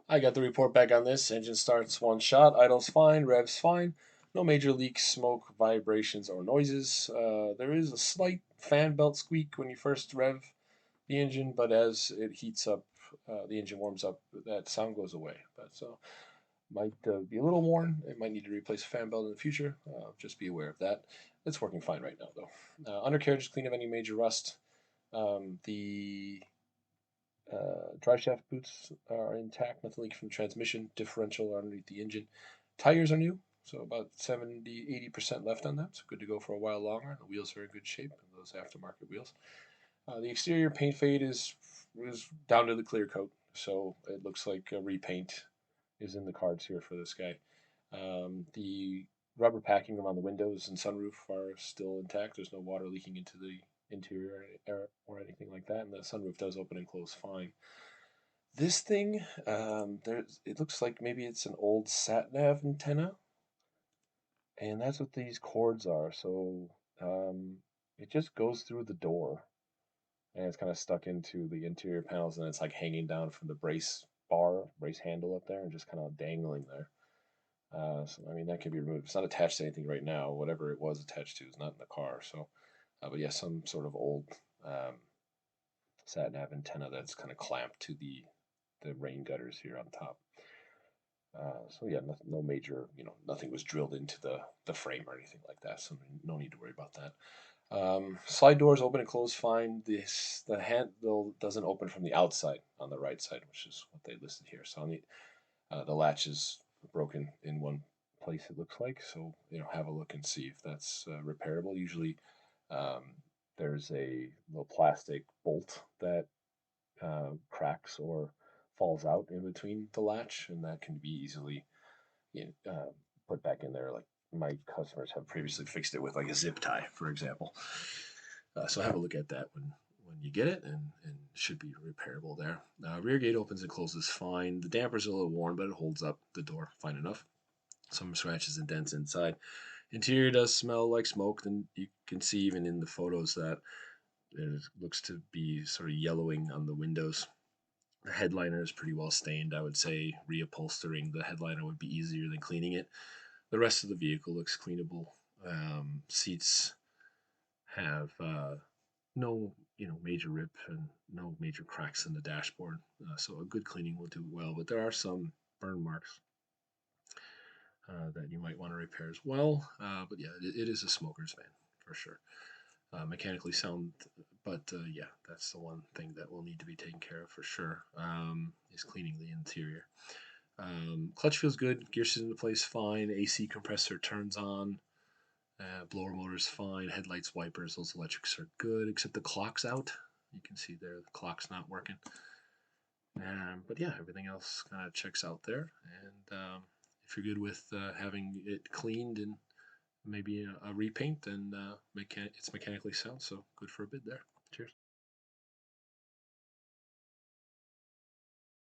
I got the report back on this. Engine starts one shot, idles fine, revs fine. No major leaks, smoke, vibrations, or noises. There is a slight fan belt squeak when you first rev the engine, but as it heats up, the engine warms up, that sound goes away. But so might be a little worn. It might need to replace a fan belt in the future. Just be aware of that. It's working fine right now, though. Undercarriage is clean of any major rust. The drive shaft boots are intact, nothing leaking from the transmission. Differential underneath the engine. Tires are new, so about 70–80% left on them. So good to go for a while longer. The wheels are in good shape, those aftermarket wheels. The exterior paint fade is down to the clear coat, so it looks like a repaint is in the cards here for this guy. The rubber packing around the windows and sunroof are still intact. There's no water leaking into the interior or anything like that, and the sunroof does open and close fine. This thing, it looks like maybe it's an old sat nav antenna, and that's what these cords are. So it just goes through the door, and it's kind of stuck into the interior panels, and it's like hanging down from the brace handle up there, and just kind of dangling there. So I mean that can be removed. It's not attached to anything right now. Whatever it was attached to is not in the car. So, but yeah, some sort of old um, sat nav antenna that's kind of clamped to the rain gutters here on top. So yeah, no major, nothing was drilled into the frame or anything like that. So no need to worry about that. Slide doors open and close fine. The handle doesn't open from the outside on the right side, which is what they listed here. So on the latch is broken in one place. It looks like so. Have a look and see if that's repairable. Usually, um, there's a little plastic bolt that cracks or falls out in between the latch, and that can be easily put back in there. Like my customers have previously fixed it with like a zip tie, for example. So have a look at that when you get it, and should be repairable there. Rear gate opens and closes fine. The damper's a little worn, but it holds up the door fine enough. Some scratches and dents inside. Interior does smell like smoke. Then you can see even in the photos that it looks to be sort of yellowing on the windows. The headliner is pretty well stained. I would say reupholstering the headliner would be easier than cleaning it. The rest of the vehicle looks cleanable. Seats have no major rip and no major cracks in the dashboard. So a good cleaning will do well, but there are some burn marks that you might want to repair as well. But yeah, it is a smoker's van for sure. Mechanically sound, but yeah, that's the one thing that will need to be taken care of for sure. Is cleaning the interior. Clutch feels good. Gear shifts into place fine. AC compressor turns on. Blower motor's fine. Headlights, wipers, those electrics are good, except the clock's out. You can see there the clock's not working. But yeah, everything else kind of checks out there. And if you're good with having it cleaned and maybe a repaint, then it's mechanically sound. So good for a bid there. Cheers.